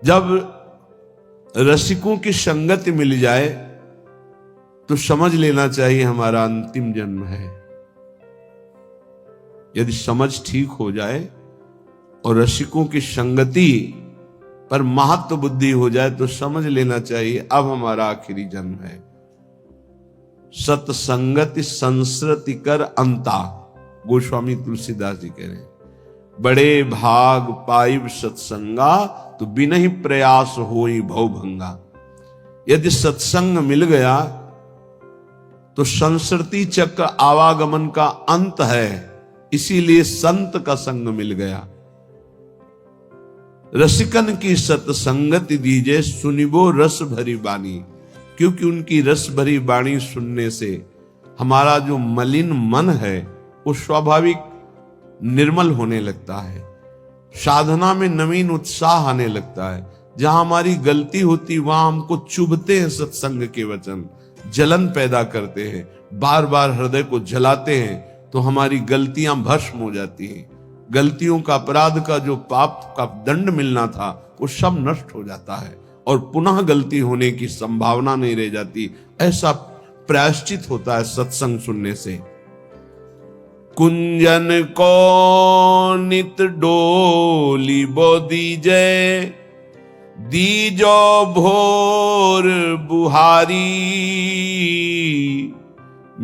जब रसिकों की संगति मिल जाए तो समझ लेना चाहिए हमारा अंतिम जन्म है। यदि समझ ठीक हो जाए और रसिकों की संगति पर महत्व बुद्धि हो जाए तो समझ लेना चाहिए अब हमारा आखिरी जन्म है। सत्संगति संस्कृति कर अंता, गोस्वामी तुलसीदास जी कह रहे हैं, बड़े भाग पाइब सत्संगा तो बिना ही प्रयास होई भव भंगा। यदि सत्संग मिल गया तो संस्कृति चक्र आवागमन का अंत है, इसीलिए संत का संग मिल गया। रसिकन की सत्संगति दीजे सुनिबो रस भरी बानी, क्योंकि उनकी रस भरी बाणी सुनने से हमारा जो मलिन मन है वो स्वाभाविक निर्मल होने लगता है। साधना में नवीन उत्साह आने लगता है। जहां हमारी गलती होती वहां हमको चुभते हैं सत्संग के वचन, जलन पैदा करते हैं, बार बार हृदय को जलाते हैं, तो हमारी गलतियां भस्म हो जाती हैं। गलतियों का, अपराध का जो पाप का दंड मिलना था वो सब नष्ट हो जाता है और पुनः गलती होने की संभावना नहीं रह जाती। ऐसा प्रायश्चित होता है सत्संग सुनने से। कुंजन को नित डोली बो दीजय, दीजो भोर बुहारी,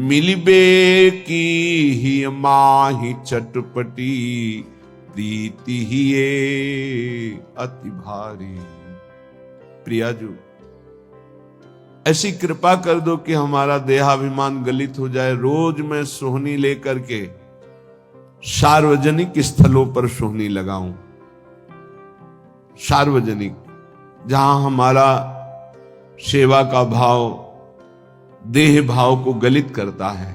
मिलबे की ही माही चटपटी, प्रीति ही ये अति भारी। प्रियाजू, ऐसी कृपा कर दो कि हमारा देहाभिमान गलित हो जाए। रोज मैं सोहनी लेकर के सार्वजनिक स्थलों पर सोहनी लगाऊं, सार्वजनिक, जहां हमारा सेवा का भाव देह भाव को गलित करता है।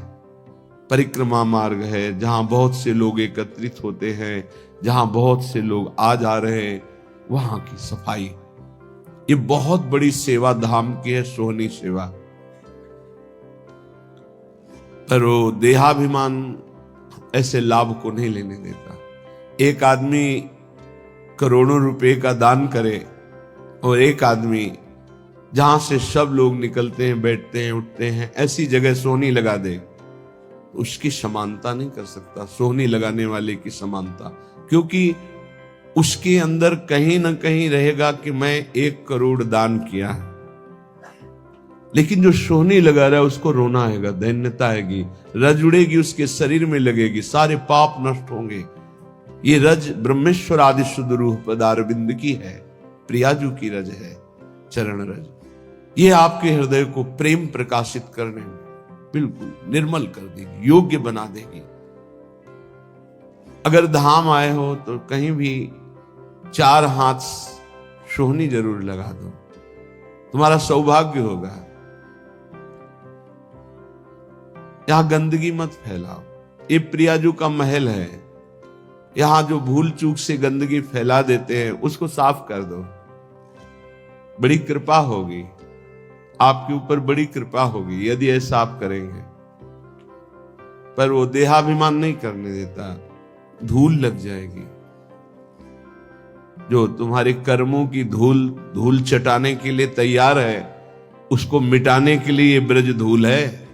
परिक्रमा मार्ग है, जहां बहुत से लोग एकत्रित होते हैं, जहां बहुत से लोग आ जा रहे हैं, वहां की सफाई, ये बहुत बड़ी सेवा धाम की है, सोहनी सेवा। पर वो देहाभिमान ऐसे लाभ को नहीं लेने देता। एक आदमी करोड़ों रुपए का दान करे और एक आदमी जहां से सब लोग निकलते हैं, बैठते हैं, उठते हैं, ऐसी जगह सोहनी लगा दे, उसकी समानता नहीं कर सकता सोहनी लगाने वाले की समानता, क्योंकि उसके अंदर कहीं ना कहीं रहेगा कि मैं 1 करोड़ दान किया है। लेकिन जो सोहनी लगा रहा है उसको रोना आएगा, दैन्यता आएगी, रज उड़ेगी, उसके शरीर में लगेगी, सारे पाप नष्ट होंगे। ये रज ब्रह्मेश्वर आदि शुद्ध रूह पदारविंद की है, प्रियाजू की रज है, चरण रज। ये आपके हृदय को प्रेम प्रकाशित करने में बिल्कुल निर्मल कर देगी, योग्य बना देगी। अगर धाम आए हो तो कहीं भी 4 हाथ सोहनी जरूर लगा दो, तुम्हारा सौभाग्य होगा। यहां गंदगी मत फैलाओ, ये प्रियाजू का महल है। यहां जो भूल चूक से गंदगी फैला देते हैं उसको साफ कर दो, बड़ी कृपा होगी आपके ऊपर, बड़ी कृपा होगी यदि ऐसा आप करेंगे। पर वो देहाभिमान नहीं करने देता, धूल लग जाएगी। जो तुम्हारे कर्मों की धूल चटाने के लिए तैयार है, उसको मिटाने के लिए ये ब्रज धूल है।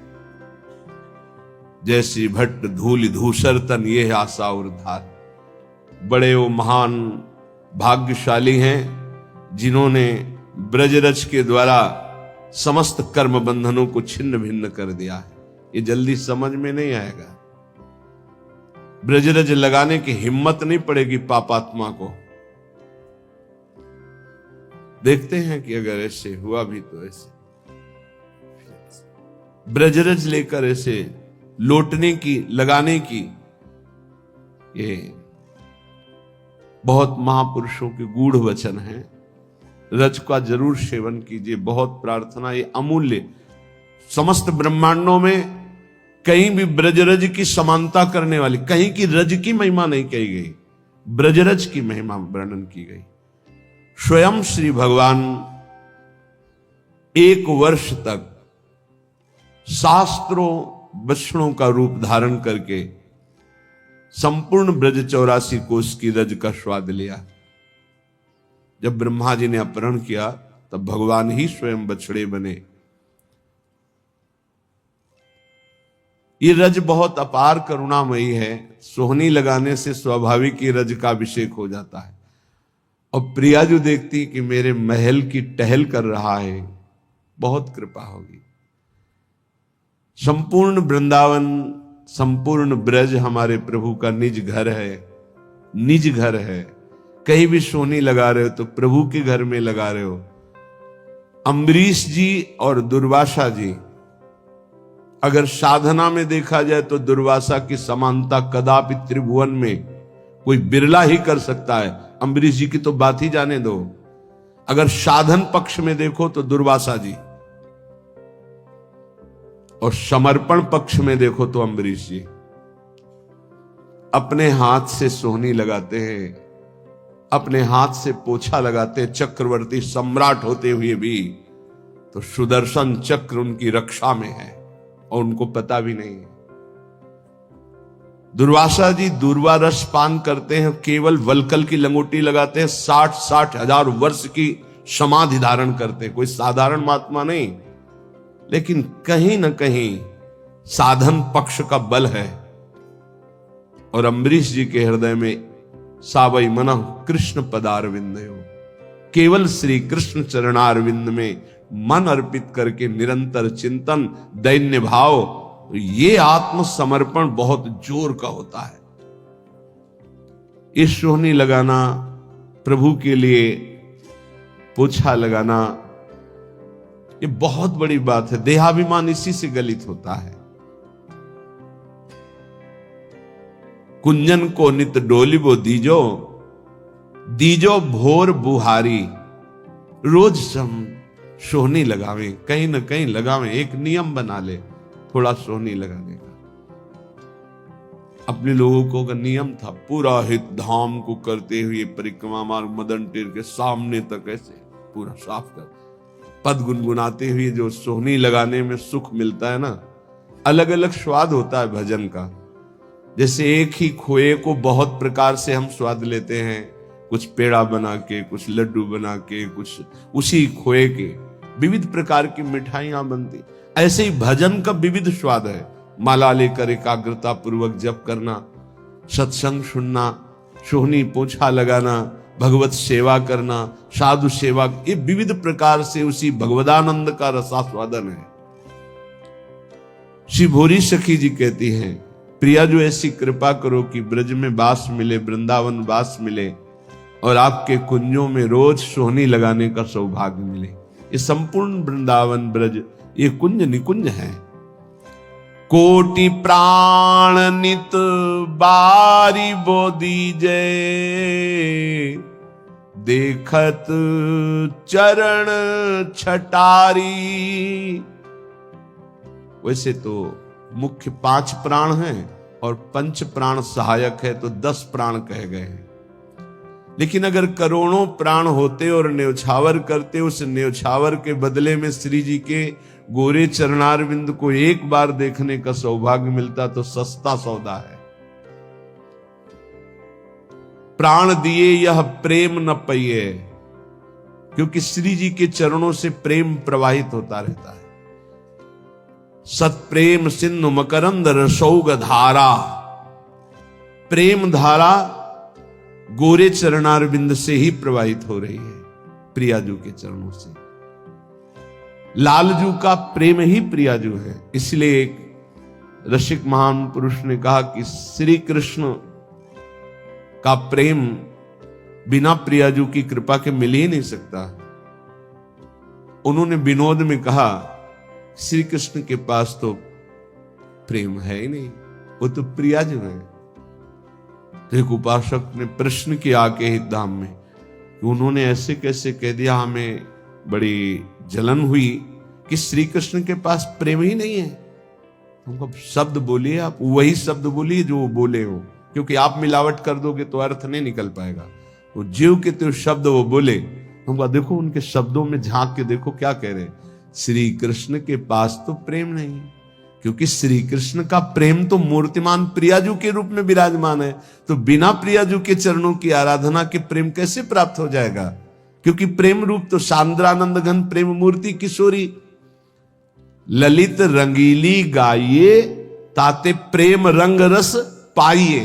जैसी भट्ट धूल धूसर तन ये आशा और धार। बड़े वो महान भाग्यशाली हैं जिन्होंने ब्रजरज के द्वारा समस्त कर्म बंधनों को छिन्न भिन्न कर दिया है। ये जल्दी समझ में नहीं आएगा। ब्रजरज लगाने की हिम्मत नहीं पड़ेगी पापात्मा को। देखते हैं कि अगर ऐसे हुआ भी तो ऐसे ब्रजरज लेकर ऐसे लौटने की, लगाने की, ये बहुत महापुरुषों के गूढ़ वचन हैं। रज का जरूर सेवन कीजिए, बहुत प्रार्थना, ये अमूल्य। समस्त ब्रह्मांडों में कहीं भी ब्रजरज की समानता करने वाली, कहीं की रज की महिमा नहीं कही गई, ब्रजरज की महिमा वर्णन की गई। स्वयं श्री भगवान 1 वर्ष तक शास्त्रों वचनों का रूप धारण करके संपूर्ण ब्रज 84 कोष की रज का स्वाद लिया। जब ब्रह्मा जी ने अपहरण किया तब भगवान ही स्वयं बछड़े बने। ये रज बहुत अपार करुणामयी है। सोहनी लगाने से स्वाभाविक ही रज का अभिषेक हो जाता है। और प्रिया जो देखती कि मेरे महल की टहल कर रहा है, बहुत कृपा होगी। संपूर्ण वृंदावन, संपूर्ण ब्रज हमारे प्रभु का निज घर है, निज घर है। कहीं भी सोहनी लगा रहे हो तो प्रभु के घर में लगा रहे हो। अम्बरीश जी और दुर्वासा जी, अगर साधना में देखा जाए तो दुर्वासा की समानता कदापि त्रिभुवन में कोई बिरला ही कर सकता है। अम्बरीश जी की तो बात ही जाने दो। अगर साधन पक्ष में देखो तो दुर्वासा जी, और समर्पण पक्ष में देखो तो अम्बरीश जी। अपने हाथ से सोहनी लगाते हैं, अपने हाथ से पोछा लगाते हैं, चक्रवर्ती सम्राट होते हुए भी। तो सुदर्शन चक्र उनकी रक्षा में है और उनको पता भी नहीं है। दुर्वासा जी दूर्वा रस पान करते हैं, केवल वलकल की लंगोटी लगाते हैं, 60-60 हजार वर्ष की समाधि धारण करते हैं। कोई साधारण महात्मा नहीं, लेकिन कहीं ना कहीं साधन पक्ष का बल है। और अम्बरीश जी के हृदय में सावई मनः कृष्ण पदारविंदयो, केवल श्री कृष्ण चरणारविंद में मन अर्पित करके निरंतर चिंतन, दैन्य भाव, ये आत्मसमर्पण बहुत जोर का होता है। इस सोहनी लगाना, प्रभु के लिए पोछा लगाना, ये बहुत बड़ी बात है। देहाभिमान इसी से गलित होता है। कुंजन को नित डोलिबो दीजो, दीजो भोर बुहारी। रोज हम सोहनी लगावें, कहीं ना कहीं लगावें। एक नियम बना ले थोड़ा सोहनी लगाने का। अपने लोगों को का नियम था, पूरा हित धाम को करते हुए परिक्रमा मार्ग मदन टेर के सामने तक ऐसे पूरा साफ कर, पद गुनगुनाते हुए जो सोहनी लगाने में सुख मिलता है ना, अलग अलग स्वाद होता है भजन का। जैसे एक ही खोए को बहुत प्रकार से हम स्वाद लेते हैं, कुछ पेड़ा बना के, कुछ लड्डू बना के, कुछ उसी खोए के विविध प्रकार की मिठाइयां बनती। ऐसे ही भजन का विविध स्वाद है। माला लेकर एकाग्रता पूर्वक जप करना, सत्संग सुनना, सोहनी पोछा लगाना, भगवत सेवा करना, साधु सेवा, ये विविध प्रकार से उसी भगवदानंद का रसास्वादन है। श्री भोरी सखी जी कहती हैं, प्रिया जो ऐसी कृपा करो कि ब्रज में वास मिले, वृंदावन वास मिले, और आपके कुंजों में रोज सोहनी लगाने का सौभाग्य मिले। ये संपूर्ण वृंदावन ब्रज ये कुंज निकुंज है। कोटि प्राण नित बारी बोदी जय, देखत चरण छटारी। वैसे तो मुख्य 5 प्राण हैं और 5 प्राण सहायक है, तो 10 प्राण कहे गए हैं। लेकिन अगर करोड़ों प्राण होते और न्योछावर करते, उस न्योछावर के बदले में श्री जी के गोरे चरणारविंद को एक बार देखने का सौभाग्य मिलता तो सस्ता सौदा है। प्राण दिए यह प्रेम न पइए, क्योंकि श्री जी के चरणों से प्रेम प्रवाहित होता रहता है। सत्प्रेम सिंधु मकरंद रसौग धारा, प्रेम धारा गोरे चरणारविंद से ही प्रवाहित हो रही है, प्रियाजू के चरणों से। लालजू का प्रेम ही प्रियाजू है। इसलिए एक रसिक महान पुरुष ने कहा कि श्री कृष्ण का प्रेम बिना प्रियाजू की कृपा के मिल ही नहीं सकता। उन्होंने विनोद में कहा, श्री कृष्ण के पास तो प्रेम है ही नहीं, वो तो प्रियाजू है। तो एक उपासक ने प्रश्न किया आके हित धाम में कि उन्होंने ऐसे कैसे कह दिया। हमें बड़ी जलन हुई कि श्री कृष्ण के पास प्रेम ही नहीं है। हमको शब्द बोलिए, आप वही शब्द बोलिए जो वो बोले हो, क्योंकि आप मिलावट कर दोगे तो अर्थ नहीं निकल पाएगा। वो जीव के तो शब्द वो बोले, हमको देखो उनके शब्दों में झांक के देखो क्या कह रहे। श्री कृष्ण के पास तो प्रेम नहीं, क्योंकि श्री कृष्ण का प्रेम तो मूर्तिमान प्रियाजू के रूप में विराजमान है। तो बिना प्रियाजू के चरणों की आराधना के प्रेम कैसे प्राप्त हो जाएगा? क्योंकि प्रेम रूप तो सांद्रानंद घन प्रेम मूर्ति किशोरी, ललित रंगीली गाइए ताते प्रेम रंग रस पाइए।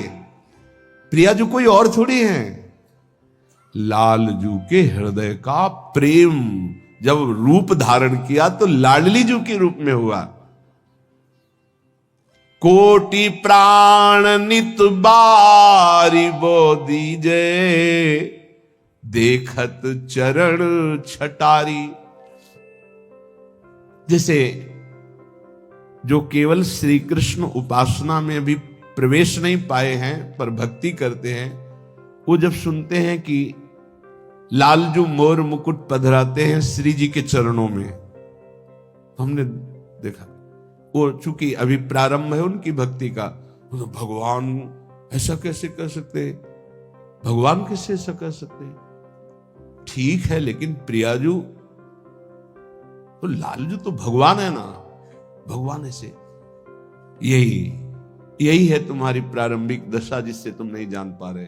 प्रियाजू कोई और थोड़ी है, लालजू के हृदय का प्रेम जब रूप धारण किया तो लाडली जू के रूप में हुआ। कोटि प्राण नित बारी बो दीजे, देखत चरण छटारी। जैसे जो केवल श्री कृष्ण उपासना में अभी प्रवेश नहीं पाए हैं पर भक्ति करते हैं, वो जब सुनते हैं कि लालजू मोर मुकुट पधराते हैं श्री जी के चरणों में, हमने देखा वो चूंकि अभी प्रारंभ है उनकी भक्ति का, तो भगवान ऐसा कैसे कर सकते, भगवान कैसे ऐसा कर सकते। ठीक है, लेकिन प्रियाजू तो लालजू तो भगवान है ना, भगवान ऐसे। यही है तुम्हारी प्रारंभिक दशा जिससे तुम नहीं जान पा रहे।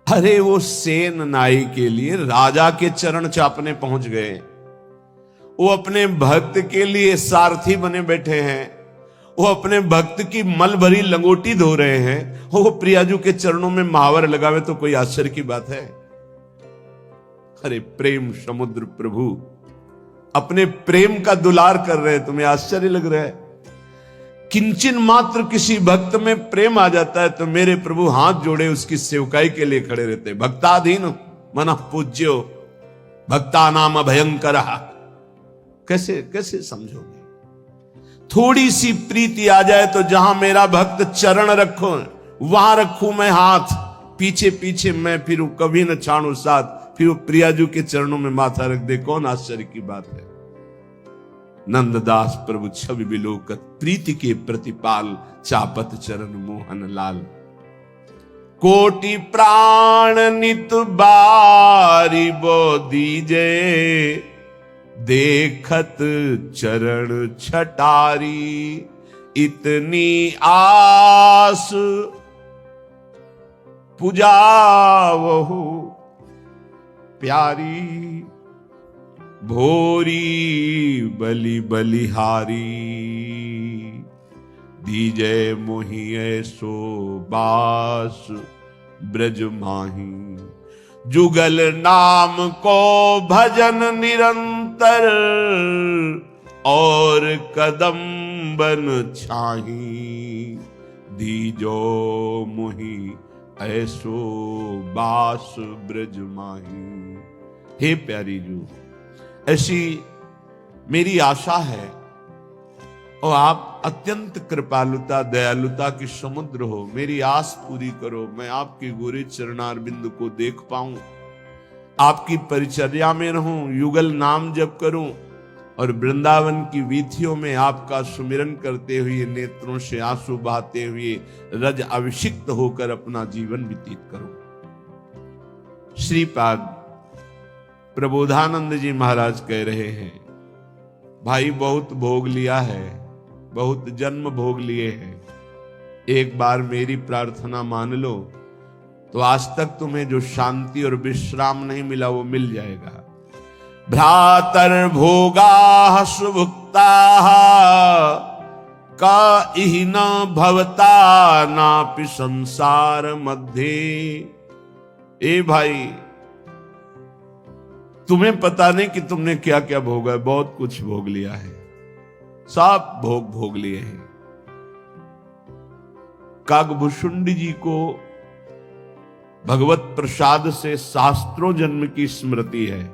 अरे वो सेन नाई के लिए राजा के चरण चापने पहुंच गए, वो अपने भक्त के लिए सारथी बने बैठे हैं, वो अपने भक्त की मल भरी लंगोटी धो रहे हैं, वो प्रियाजू के चरणों में महावर लगावे तो कोई आश्चर्य की बात है। अरे प्रेम समुद्र प्रभु अपने प्रेम का दुलार कर रहे हैं, तुम्हें आश्चर्य लग रहा है। किंचन मात्र किसी भक्त में प्रेम आ जाता है तो मेरे प्रभु हाथ जोड़े उसकी सेवकाई के लिए खड़े रहते। भक्ताधीन मन पूज्यो भक्ता नाम भयंकर। कैसे समझोगे? थोड़ी सी प्रीति आ जाए तो जहां मेरा भक्त चरण रखो वहां रखूं मैं हाथ, पीछे पीछे मैं फिरूं, कभी न छाणू साथ, फिर वो प्रियाजू के चरणों में माथा रख दे, कौन आश्चर्य की बात है। नंददास प्रभु छवि विलोकत प्रीति के प्रतिपाल, चापत चरण मोहन लाल। कोटि प्राण नित बारी बो दीजे, देखत चरण छटारी। इतनी आस पुजावहु प्यारी, भोरी बलि बलिहारी। दीजे मोहि ऐसो बास ब्रज माही, जुगल नाम को भजन निरंतर, और कदम बन छाही। दीजो मोहि ऐसो बास ब्रज माही। हे प्यारी जू, ऐसी मेरी आशा है और आप अत्यंत कृपालुता दयालुता की समुद्र हो, मेरी आस पूरी करो। मैं आपके गोरे चरणार बिंदु को देख पाऊं, आपकी परिचर्या में रहूं, युगल नाम जप करूं और वृंदावन की वीथियों में आपका सुमिरन करते हुए, नेत्रों से आंसू बहाते हुए, रज अभिषिक्त होकर अपना जीवन व्यतीत करूं। श्रीपाद प्रबोधानंद जी महाराज कह रहे हैं, भाई बहुत भोग लिया है, बहुत जन्म भोग लिए हैं, एक बार मेरी प्रार्थना मान लो तो आज तक तुम्हें जो शांति और विश्राम नहीं मिला वो मिल जाएगा। भ्रातर भोगा सुभुक्ता का इहि न भवता नापि संसार मध्य। ए भाई, तुम्हें पता नहीं कि तुमने क्या क्या भोगा है, बहुत कुछ भोग लिया है, सब भोग लिए हैं। कागभूषुंडी जी को भगवत प्रसाद से शास्त्रों जन्म की स्मृति है।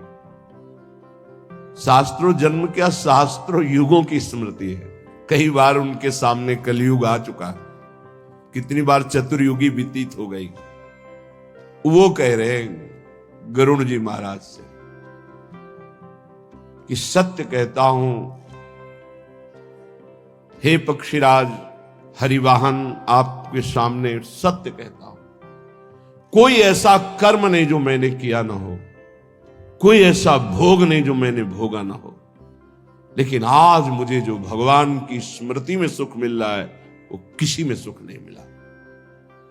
शास्त्रों जन्म क्या, शास्त्रों युगों की स्मृति है। कई बार उनके सामने कलयुग आ चुका, कितनी बार चतुर्युगी व्यतीत हो गई। वो कह रहे हैं गरुण जी महाराज से कि सत्य कहता हूं हे पक्षीराज हरिवाहन, आपके सामने सत्य कहता हूं, कोई ऐसा कर्म नहीं जो मैंने किया ना हो, कोई ऐसा भोग नहीं जो मैंने भोगा ना हो, लेकिन आज मुझे जो भगवान की स्मृति में सुख मिल रहा है वो किसी में सुख नहीं मिला।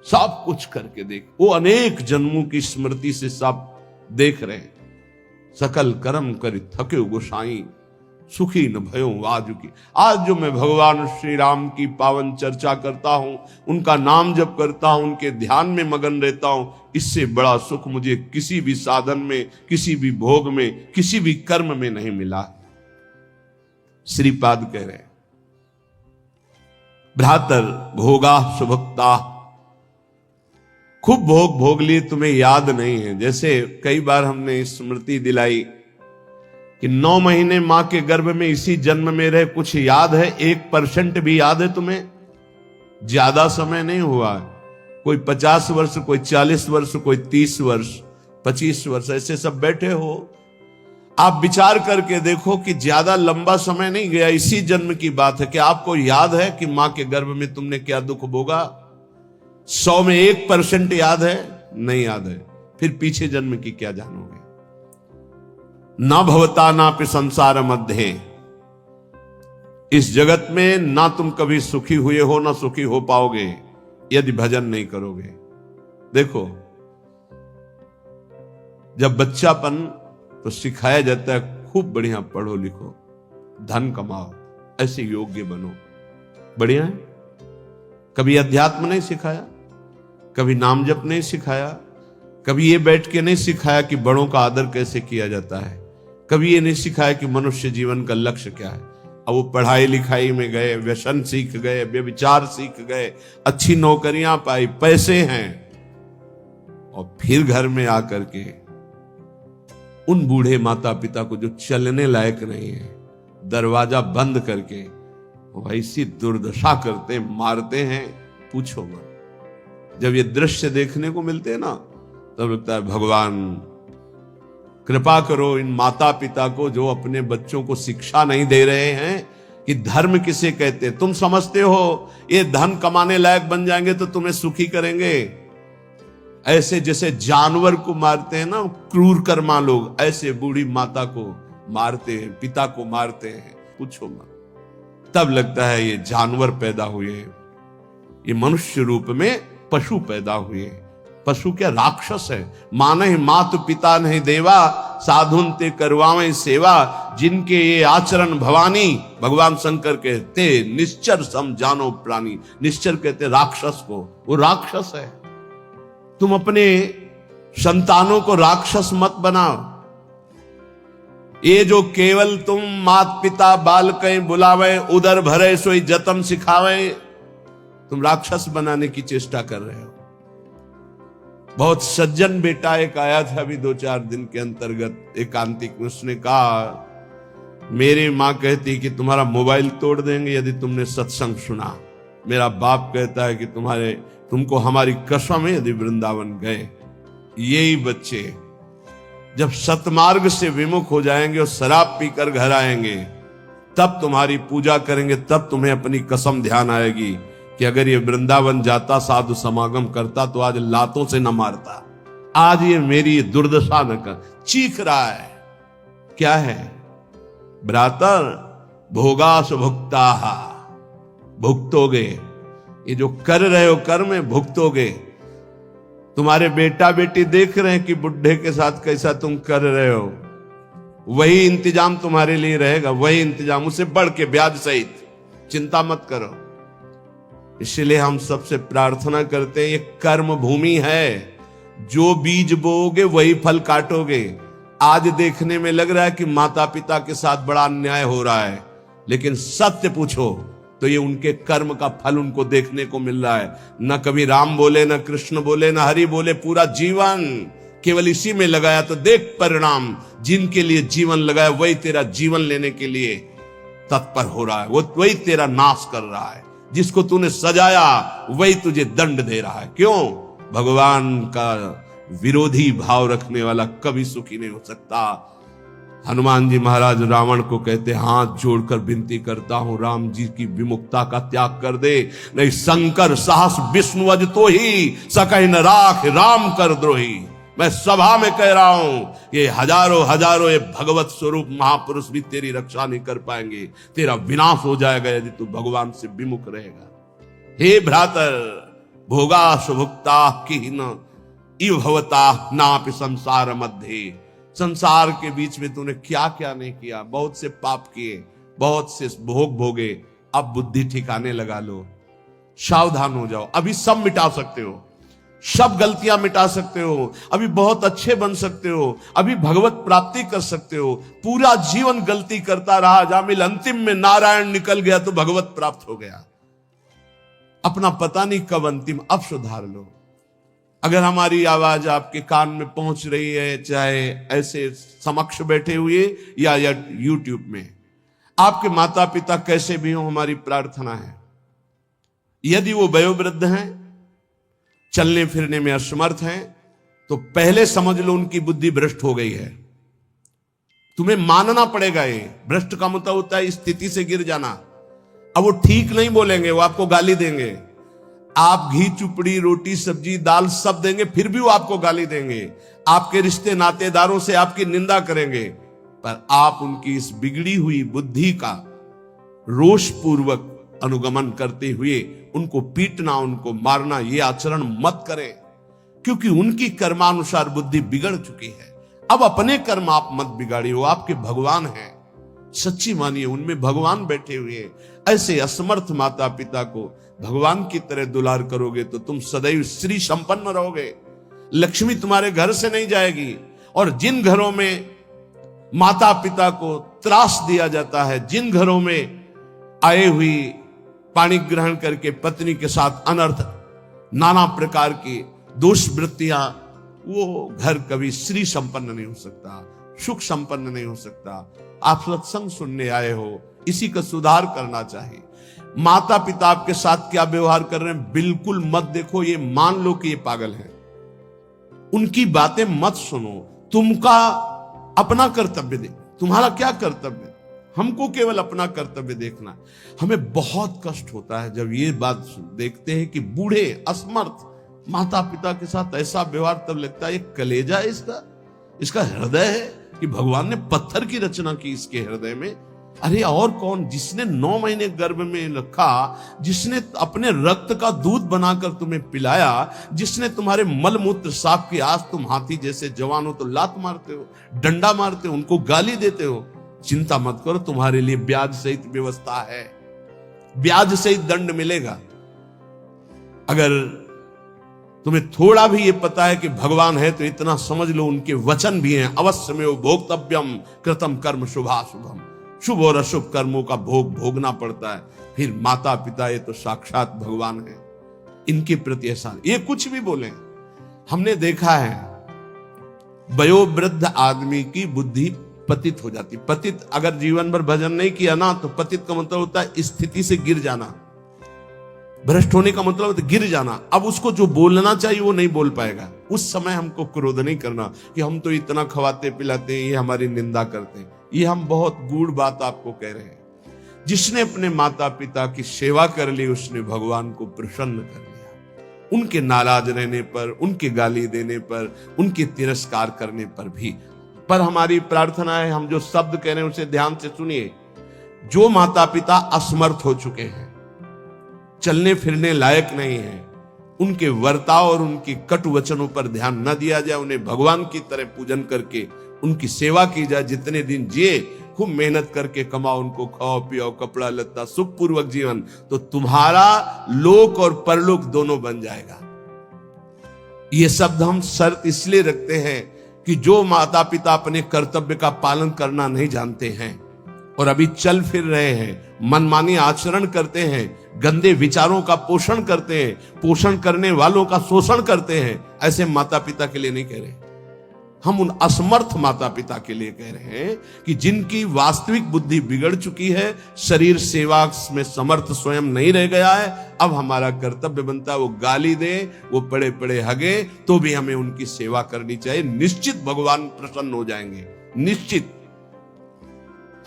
सब कुछ करके देख, वो अनेक जन्मों की स्मृति से सब देख रहे हैं, सकल कर्म करि थके गोसाई, सुखी न भयो आज की। आज जो मैं भगवान श्री राम की पावन चर्चा करता हूं, उनका नाम जप करता हूं, उनके ध्यान में मगन रहता हूं, इससे बड़ा सुख मुझे किसी भी साधन में, किसी भी भोग में, किसी भी कर्म में नहीं मिला। श्रीपाद कह रहे भ्रातर भोगा सुभक्ता, खूब भोग भोग लिए, तुम्हें याद नहीं है। जैसे कई बार हमने स्मृति दिलाई कि 9 महीने मां के गर्भ में इसी जन्म में रहे, कुछ याद है? 1% भी याद है तुम्हें? ज्यादा समय नहीं हुआ, कोई 50 वर्ष, कोई 40 वर्ष, कोई 30 वर्ष, 25 वर्ष, ऐसे सब बैठे हो। आप विचार करके देखो कि ज्यादा लंबा समय नहीं गया, इसी जन्म की बात है। कि आपको याद है कि मां के गर्भ में तुमने क्या दुख भोगा? 100 में 1% याद है? नहीं याद है, फिर पीछे जन्म की क्या जानोगे? ना भवता ना पे संसार मध्य, इस जगत में ना तुम कभी सुखी हुए हो ना सुखी हो पाओगे यदि भजन नहीं करोगे। देखो, जब बच्चापन तो सिखाया जाता है खूब बढ़िया पढ़ो लिखो, धन कमाओ, ऐसे योग्य बनो, बढ़िया है। कभी अध्यात्म नहीं सिखाया, कभी नाम जप नहीं सिखाया, कभी ये बैठ के नहीं सिखाया कि बड़ों का आदर कैसे किया जाता है, कभी ये नहीं सिखाया कि मनुष्य जीवन का लक्ष्य क्या है। अब वो पढ़ाई लिखाई में गए, व्यसन सीख गए, व्यभिचार सीख गए, अच्छी नौकरियां पाई, पैसे हैं, और फिर घर में आकर के उन बूढ़े माता पिता को जो चलने लायक नहीं है, दरवाजा बंद करके वैसी दुर्दशा करते, मारते हैं, पूछो मत। जब ये दृश्य देखने को मिलते हैं ना, तब लगता है भगवान कृपा करो इन माता पिता को जो अपने बच्चों को शिक्षा नहीं दे रहे हैं कि धर्म किसे कहते हैं। तुम समझते हो ये धन कमाने लायक बन जाएंगे तो तुम्हें सुखी करेंगे। ऐसे जैसे जानवर को मारते हैं ना क्रूर कर्मा लोग, ऐसे बूढ़ी माता को मारते हैं, पिता को मारते हैं, पूछो मत। तब लगता है ये जानवर पैदा हुए, ये मनुष्य रूप में पशु पैदा हुए। पशु क्या राक्षस है? माने मातु पिता नहीं देवा, साधुन ते करवावे सेवा, जिनके ये आचरण भवानी, भगवान शंकर कहते निश्चर सम जानो प्राणी। निश्चर कहते राक्षस को, वो राक्षस है। तुम अपने संतानों को राक्षस मत बनाओ। ये जो केवल तुम मात पिता बाल कहीं बुलावे, उदर भरे सोई जतन सिखावे, तुम राक्षस बनाने की चेष्टा कर रहे हो। बहुत सज्जन बेटा एक आया था अभी 2-4 दिन के अंतर्गत, एकांतिक, उसने कहा मेरी मां कहती कि तुम्हारा मोबाइल तोड़ देंगे यदि तुमने सत्संग सुना। मेरा बाप कहता है कि तुमको हमारी कसम है यदि वृंदावन गए। यही बच्चे जब सतमार्ग से विमुख हो जाएंगे और शराब पीकर घर आएंगे, तब तुम्हारी पूजा करेंगे, तब तुम्हें अपनी कसम ध्यान आएगी कि अगर ये वृंदावन जाता, साधु समागम करता, तो आज लातों से न मारता। आज ये मेरी दुर्दशा न कर। चीख रहा है, क्या है? भ्रातर भोगा सुभुक्ता, भुगतोगे। ये जो कर रहे हो कर्म भुगतोगे। तुम्हारे बेटा बेटी देख रहे हैं कि बुढ़े के साथ कैसा तुम कर रहे हो, वही इंतजाम तुम्हारे लिए रहेगा, वही इंतजाम, उसे बढ़ के ब्याज सहित। चिंता मत करो। इसलिए हम सबसे प्रार्थना करते हैं, ये कर्म भूमि है, जो बीज बोओगे वही फल काटोगे। आज देखने में लग रहा है कि माता पिता के साथ बड़ा अन्याय हो रहा है, लेकिन सत्य पूछो तो ये उनके कर्म का फल उनको देखने को मिल रहा है। न कभी राम बोले, न कृष्ण बोले, न हरि बोले, पूरा जीवन केवल इसी में लगाया, तो देख परिणाम। जिनके लिए जीवन लगाया वही तेरा जीवन लेने के लिए तत्पर हो रहा है, वो वही तेरा नाश कर रहा है। जिसको तूने सजाया वही तुझे दंड दे रहा है। क्यों? भगवान का विरोधी भाव रखने वाला कभी सुखी नहीं हो सकता। हनुमान जी महाराज रावण को कहते, हाथ जोड़कर विनती करता हूं, राम जी की विमुखता का त्याग कर दे, नहीं शंकर साहस विष्णु अज तो ही सकहि न राख राम कर द्रोही। मैं सभा में कह रहा हूं, ये हजारों ये भगवत स्वरूप महापुरुष भी तेरी रक्षा नहीं कर पाएंगे। तेरा विनाश हो जाएगा यदि तू भगवान से विमुख रहेगा। हे भ्रातर भोगा सुभुक्ता की न इव भवता नापि संसार मध्य, संसार के बीच में तूने क्या क्या नहीं किया, बहुत से पाप किए, बहुत से भोग भोगे, अब बुद्धि ठिकाने लगा लो, सावधान हो जाओ। अभी सब मिटा सकते हो, सब गलतियां मिटा सकते हो, अभी बहुत अच्छे बन सकते हो, अभी भगवत प्राप्ति कर सकते हो। पूरा जीवन गलती करता रहा जामिल, अंतिम में नारायण निकल गया तो भगवत प्राप्त हो गया। अपना पता नहीं कब अंतिम, अब सुधार लो। अगर हमारी आवाज आपके कान में पहुंच रही है, चाहे ऐसे समक्ष बैठे हुए या यूट्यूब में, आपके माता पिता कैसे भी हो, हमारी प्रार्थना है यदि वो वयोवृद्ध हैं, चलने फिरने में असमर्थ हैं, तो पहले समझ लो उनकी बुद्धि भ्रष्ट हो गई है। तुम्हें मानना पड़ेगा। ये भ्रष्ट का मतलब होता है स्थिति से गिर जाना। अब वो ठीक नहीं बोलेंगे, वो आपको गाली देंगे। आप घी चुपड़ी रोटी सब्जी दाल सब देंगे, फिर भी वो आपको गाली देंगे। आपके रिश्ते नातेदारों से आपकी निंदा करेंगे, पर आप उनकी इस बिगड़ी हुई बुद्धि का रोष पूर्वक अनुगमन करते हुए उनको पीटना, उनको मारना, ये आचरण मत करें, क्योंकि उनकी कर्मानुसार बुद्धि बिगड़ चुकी है। अब अपने कर्म आप मत बिगाड़िए, वो आपके भगवान हैं, सच्ची मानिए उनमें भगवान बैठे हुए हैं। ऐसे असमर्थ माता पिता को भगवान की तरह दुलार करोगे तो तुम सदैव श्री संपन्न रहोगे, लक्ष्मी तुम्हारे घर से नहीं जाएगी। और जिन घरों में माता पिता को त्रास दिया जाता है, जिन घरों में आए हुई पानी ग्रहण करके पत्नी के साथ अनर्थ नाना प्रकार की दोष वृत्तियां, वो घर कभी श्री संपन्न नहीं हो सकता, सुख संपन्न नहीं हो सकता। आप सत्संग सुनने आए हो, इसी का सुधार करना चाहिए। माता पिता आपके साथ क्या व्यवहार कर रहे हैं बिल्कुल मत देखो, ये मान लो कि ये पागल है, उनकी बातें मत सुनो। तुमका अपना कर्तव्य दे, तुम्हारा क्या कर्तव्य, हमको केवल अपना कर्तव्य देखना। हमें बहुत कष्ट होता है जब ये बात देखते हैं कि बूढ़े असमर्थ माता पिता के साथ ऐसा व्यवहार, तब लगता है ये कलेजा है इसका हृदय है कि भगवान ने पत्थर की रचना की इसके हृदय में। अरे और कौन, जिसने 9 महीने गर्भ में रखा, जिसने अपने रक्त का दूध बनाकर तुम्हें पिलाया, जिसने तुम्हारे मल मूत्र साफ किया, आज तुम हाथी जैसे जवान हो तो लात मारते हो, डंडा मारते हो, उनको गाली देते हो। चिंता मत करो, तुम्हारे लिए ब्याज सहित व्यवस्था है, ब्याज सहित दंड मिलेगा। अगर तुम्हें थोड़ा भी ये पता है कि भगवान है तो इतना समझ लो उनके वचन भी हैं, अवश्य में भोक्तव्यम कृतम कर्म शुभाशुभम, शुभ और अशुभ कर्मों का भोग भोगना पड़ता है। फिर माता पिता ये तो साक्षात भगवान है, इनके प्रति एहसान, ये कुछ भी बोले। हमने देखा है वयोवृद्ध आदमी की बुद्धि पतित हो जाती। पतित अगर जीवन भर भजन नहीं किया ना, तो पतित का मतलब होता है स्थिति से गिर जाना, भ्रष्ट होने का मतलब होता है गिर जाना। अब उसको जो बोलना चाहिए वो नहीं बोल पाएगा। उस समय हमको क्रोध नहीं करना कि हम तो इतना खवाते पिलाते हैं, ये हमारी निंदा करते हैं। ये हम बहुत गूढ़ बात आपको कह रहे हैं। जिसने अपने माता पिता की सेवा कर ली, उसने भगवान को प्रसन्न कर लिया। उनके नाराज रहने पर, उनके गाली देने पर, उनके तिरस्कार करने पर भी। पर हमारी प्रार्थना है, हम जो शब्द कह रहे हैं उसे ध्यान से सुनिए। जो माता पिता असमर्थ हो चुके हैं, चलने फिरने लायक नहीं है, उनके वर्ताव और उनकी कटु वचनों पर ध्यान न दिया जाए, उन्हें भगवान की तरह पूजन करके उनकी सेवा की जाए। जितने दिन जिए खूब मेहनत करके कमाओ, उनको खाओ पियो, कपड़ा लत्ता, सुखपूर्वक जीवन, तो तुम्हारा लोक और परलोक दोनों बन जाएगा। ये शब्द हम शर्त इसलिए रखते हैं कि जो माता पिता अपने कर्तव्य का पालन करना नहीं जानते हैं और अभी चल फिर रहे हैं, मनमानी आचरण करते हैं, गंदे विचारों का पोषण करते हैं, पोषण करने वालों का शोषण करते हैं, ऐसे माता पिता के लिए नहीं कह रहे। हम उन असमर्थ माता पिता के लिए कह रहे हैं कि जिनकी वास्तविक बुद्धि बिगड़ चुकी है, शरीर सेवा में समर्थ स्वयं नहीं रह गया है। अब हमारा कर्तव्य बनता है वो गाली दे, वो पड़े पड़े हगे, तो भी हमें उनकी सेवा करनी चाहिए। निश्चित भगवान प्रसन्न हो जाएंगे, निश्चित।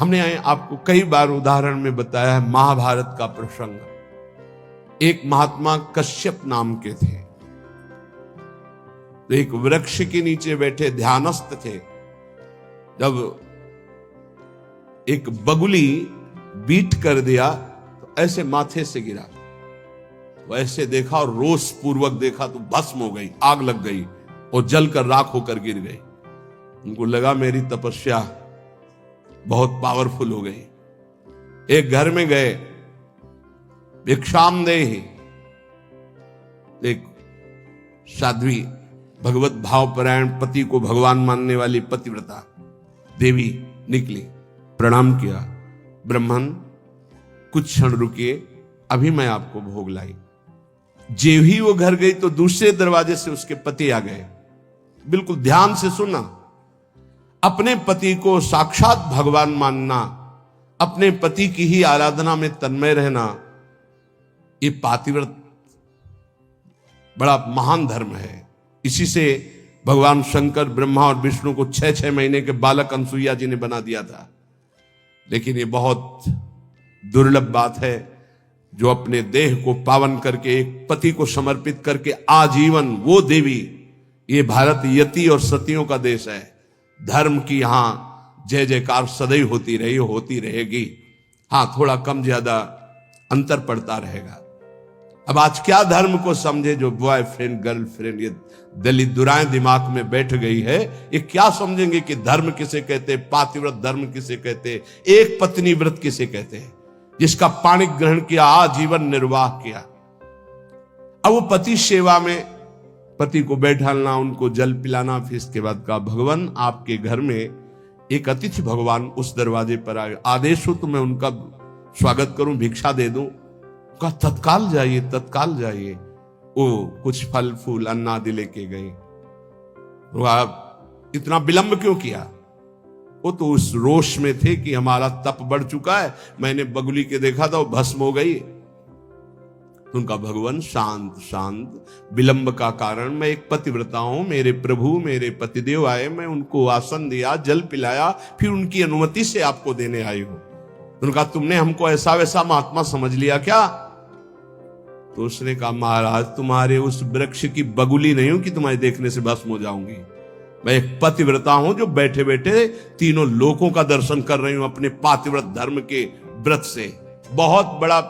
हमने आपको कई बार उदाहरण में बताया है महाभारत का प्रसंग। एक महात्मा कश्यप नाम के थे, तो एक वृक्ष के नीचे बैठे ध्यानस्थ थे। जब एक बगुली बीट कर दिया तो ऐसे माथे से गिरा, वो ऐसे देखा और रोष पूर्वक देखा तो भस्म हो गई, आग लग गई और जलकर राख होकर गिर गई। उनको लगा मेरी तपस्या बहुत पावरफुल हो गई। एक घर में गए, भिक्षामदेहि, एक साध्वी भगवत भावपरायण पति को भगवान मानने वाली पतिव्रता देवी निकली, प्रणाम किया। ब्राह्मण कुछ क्षण रुकिए, अभी मैं आपको भोग लाई। जेव ही वो घर गई तो दूसरे दरवाजे से उसके पति आ गए। बिल्कुल ध्यान से सुना, अपने पति को साक्षात भगवान मानना, अपने पति की ही आराधना में तन्मय रहना, ये पातिव्रत बड़ा महान धर्म है। इसी से भगवान शंकर, ब्रह्मा और विष्णु को 6-6 महीने के बालक अनसुईया जी ने बना दिया था। लेकिन ये बहुत दुर्लभ बात है जो अपने देह को पावन करके, एक पति को समर्पित करके आजीवन वो देवी, ये भारत यति और सतियों का देश है। धर्म की यहां जय जयकार सदैव होती रही, होती रहेगी। हां, थोड़ा कम ज्यादा अंतर पड़ता रहेगा। अब आज क्या धर्म को समझे जो बॉयफ्रेंड गर्लफ्रेंड ये दलित दुराएं दिमाग में बैठ गई है, ये क्या समझेंगे कि धर्म किसे कहते, पातिव्रत धर्म किसे कहते, एक पत्नी व्रत किसे कहते हैं, जिसका पाणी ग्रहण किया, आजीवन निर्वाह किया। अब वो पति सेवा में पति को बैठालना, उनको जल पिलाना, फिर इसके बाद कहा भगवान आपके घर में एक अतिथि भगवान उस दरवाजे पर आए, आदेश हो तो मैं उनका स्वागत करूं, भिक्षा दे दूं। कहा तत्काल जाइए, तत्काल जाइए। वो कुछ फल फूल अन्ना आदि लेके गए। तो आप इतना विलंब क्यों किया? वो तो उस रोष में थे कि हमारा तप बढ़ चुका है, मैंने बगुली के देखा था वो भस्म हो गई। उनका भगवान शांत शांत, विलंब का कारण, मैं एक पतिव्रता हूं, मेरे प्रभु मेरे पतिदेव आए, मैं उनको आसन दिया, जल पिलाया, फिर उनकी अनुमति से आपको देने आई हूं। उनका तुमने हमको ऐसा वैसा महात्मा समझ लिया क्या? तो उसने कहा महाराज तुम्हारे उस वृक्ष की बगुली नहीं हूं कि तुम्हारे देखने से भस्म हो जाऊंगी। मैं एक पतिव्रता हूं जो बैठे बैठे तीनों लोकों का दर्शन कर रही हूं अपने पातिव्रत धर्म के व्रत से। बहुत बड़ा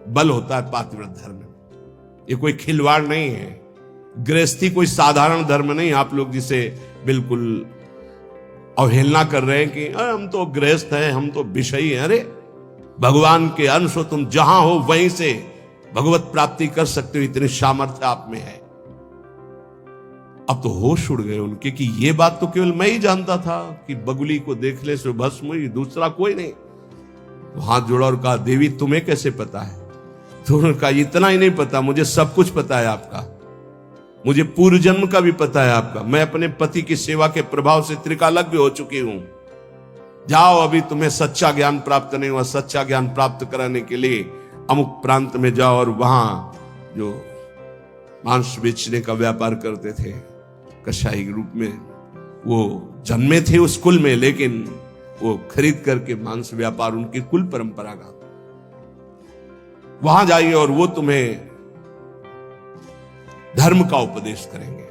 बल होता है पातिव्रत धर्म में, ये कोई खिलवाड़ नहीं है। गृहस्थी कोई साधारण धर्म नहीं, आप लोग जिसे बिल्कुल अवहेलना कर रहे हैं कि हम तो गृहस्थ हैं, हम तो विषयी हैं। अरे भगवान के अंश हो, तुम जहां हो वहीं से भगवत प्राप्ति कर सकते हो, इतनी सामर्थ्य आप में है। अब तो होश उड़ गए उनके कि ये बात तो केवल मैं ही जानता था कि बगुली को देखने से भस्म हुई, दूसरा कोई नहीं। तो हाथ जोड़ा और कहा देवी तुम्हें कैसे पता है? तो उन्होंने कहा इतना ही नहीं पता, मुझे सब कुछ पता है आपका, मुझे पूर्व जन्म का भी पता है आपका। मैं अपने पति की सेवा के प्रभाव से त्रिकालज्ञ हो चुकी हूं। जाओ, अभी तुम्हें सच्चा ज्ञान प्राप्त नहीं हुआ, सच्चा ज्ञान प्राप्त कराने के लिए अमुक प्रांत में जाओ और वहां जो मांस बेचने का व्यापार करते थे कसाई के रूप में, वो जन्मे थे उस कुल में, लेकिन वो खरीद करके मांस व्यापार उनकी कुल परंपरा का, वहां जाइए और वो तुम्हें धर्म का उपदेश करेंगे।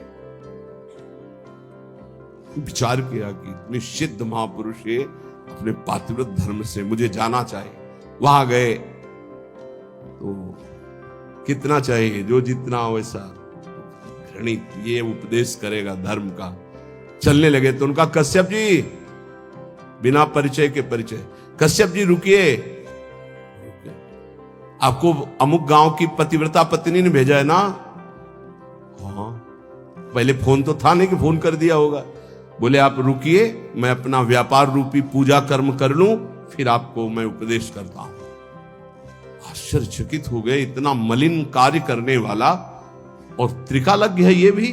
विचार किया कि इतने सिद्ध महापुरुष ये अपने पातिव्रत धर्म से मुझे जाना चाहिए। वहां गए तो कितना चाहिए, जो जितना हो वैसा घृणित ये उपदेश करेगा धर्म का। चलने लगे तो उनका कश्यप जी, बिना परिचय के परिचय, कश्यप जी रुकिए, आपको अमुक गांव की पतिव्रता पत्नी ने भेजा है ना? हाँ, पहले फोन तो था नहीं कि फोन कर दिया होगा। बोले आप रुकिए, मैं अपना व्यापार रूपी पूजा कर्म कर लूं, फिर आपको मैं उपदेश करता हूं। आश्चर्यचकित हो गए, इतना मलिन कार्य करने वाला और त्रिकालज्ञ है, ये भी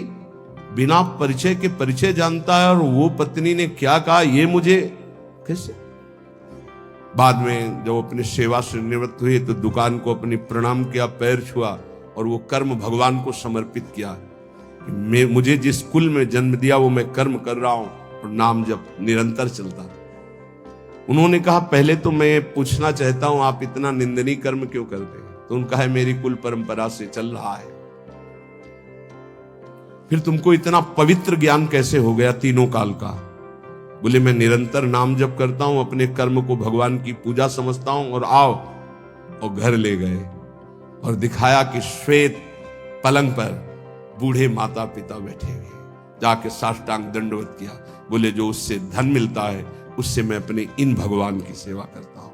बिना परिचय के परिचय जानता है। और वो पत्नी ने क्या कहा ये मुझे कैसे? बाद में जब अपनी सेवा से निवृत्त हुए तो दुकान को अपनी प्रणाम किया, पैर छुआ और वो कर्म भगवान को समर्पित किया। मुझे जिस कुल में जन्म दिया वो मैं कर्म कर रहा हूं और नाम जब निरंतर चलता। उन्होंने कहा पहले तो मैं पूछना चाहता हूं आप इतना निंदनीय कर्म क्यों करते हैं? तो उनका है मेरी कुल परंपरा से चल रहा है। फिर तुमको इतना पवित्र ज्ञान कैसे हो गया तीनों काल का? बोले मैं निरंतर नाम जप करता हूं, अपने कर्म को भगवान की पूजा समझता हूं। और आओ, और घर ले गए और दिखाया कि श्वेत पलंग पर बूढ़े माता पिता बैठे हुए, जाके साष्टांग दंडवत किया। बोले जो उससे धन मिलता है उससे मैं अपने इन भगवान की सेवा करता हूं।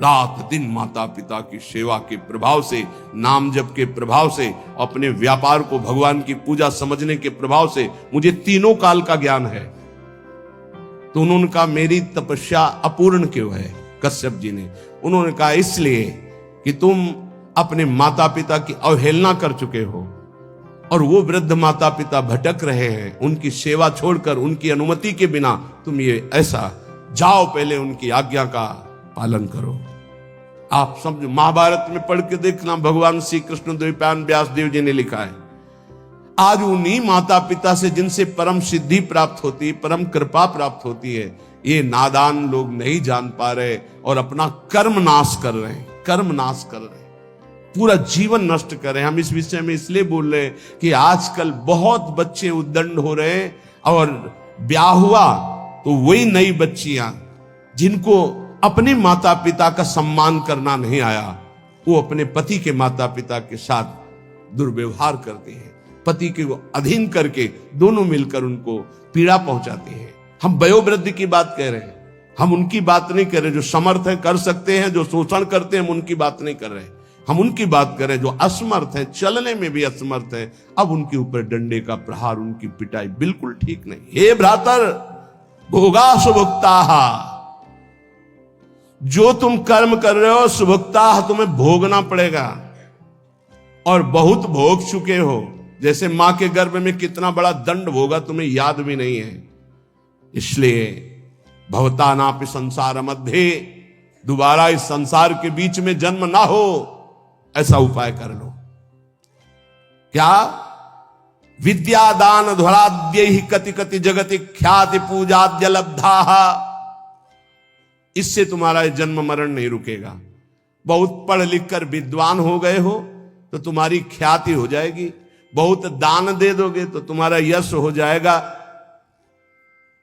रात दिन माता पिता की सेवा के प्रभाव से, नाम जप के प्रभाव से, अपने व्यापार को भगवान की पूजा समझने के प्रभाव से मुझे तीनों काल का ज्ञान है। तो उन्होंने कहा मेरी तपस्या अपूर्ण क्यों है? कश्यप जी ने उन्होंने कहा इसलिए कि तुम अपने माता पिता की अवहेलना कर चुके हो और वो वृद्ध माता पिता भटक रहे हैं, उनकी सेवा छोड़कर उनकी अनुमति के बिना तुम ये ऐसा जाओ, पहले उनकी आज्ञा का पालन करो। आप समझो, महाभारत में पढ़ के देखना, भगवान श्री कृष्ण द्वैपायन व्यास देव जी ने लिखा है, आज उन्हीं माता पिता से जिनसे परम सिद्धि प्राप्त होती है, परम कृपा प्राप्त होती है, ये नादान लोग नहीं जान पा रहे और अपना कर्म नाश कर रहे हैं, कर्म नाश कर रहे हैं, पूरा जीवन नष्ट कर रहे हैं। हम इस विषय में इसलिए बोल रहे हैं कि आजकल बहुत बच्चे उद्दंड हो रहे हैं और ब्याह हुआ तो वही नई बच्चियां जिनको अपने माता पिता का सम्मान करना नहीं आया, वो अपने पति के माता पिता के साथ दुर्व्यवहार करते हैं, पति के अधीन करके दोनों मिलकर उनको पीड़ा पहुंचाते हैं। हम वयोवृद्ध की बात कह रहे हैं, हम उनकी बात नहीं कर रहे जो समर्थ है कर सकते हैं, जो शोषण करते हैं हम उनकी बात नहीं कर रहे, हम उनकी बात कर रहे हैं जो असमर्थ है, चलने में भी असमर्थ है। अब उनके ऊपर डंडे का प्रहार, उनकी पिटाई बिल्कुल ठीक नहीं। हे भ्रातर भोगा सुभुक्ता, जो तुम कर्म कर रहे हो सुभुक्ता तुम्हें भोगना पड़ेगा और बहुत भोग चुके हो। जैसे मां के गर्भ में कितना बड़ा दंड भोगा तुम्हें याद भी नहीं है। इसलिए भवतानापि संसार मध्य, दोबारा इस संसार के बीच में जन्म ना हो, ऐसा उपाय कर लो। क्या? विद्यादान ध्वराद्य ही कति कति जगति ख्याति पूजाद्य लब्धा, इससे तुम्हारा जन्म मरण नहीं रुकेगा। बहुत पढ़ लिख कर विद्वान हो गए हो तो तुम्हारी ख्याति हो जाएगी, बहुत दान दे दोगे तो तुम्हारा यश हो जाएगा,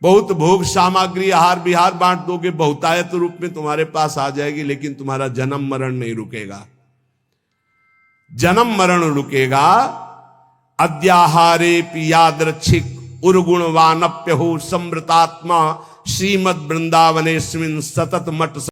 बहुत भोग सामग्री आहार विहार बांट दोगे, बहुतायत रूप में तुम्हारे पास आ जाएगी, लेकिन तुम्हारा जन्म मरण नहीं रुकेगा। जन्म मरण रुकेगा अद्याहारे पियादृच्छिक उर्गुणवानप्य हो समृतात्मा श्रीमद वृंदावनेस्मिन् सतत मठ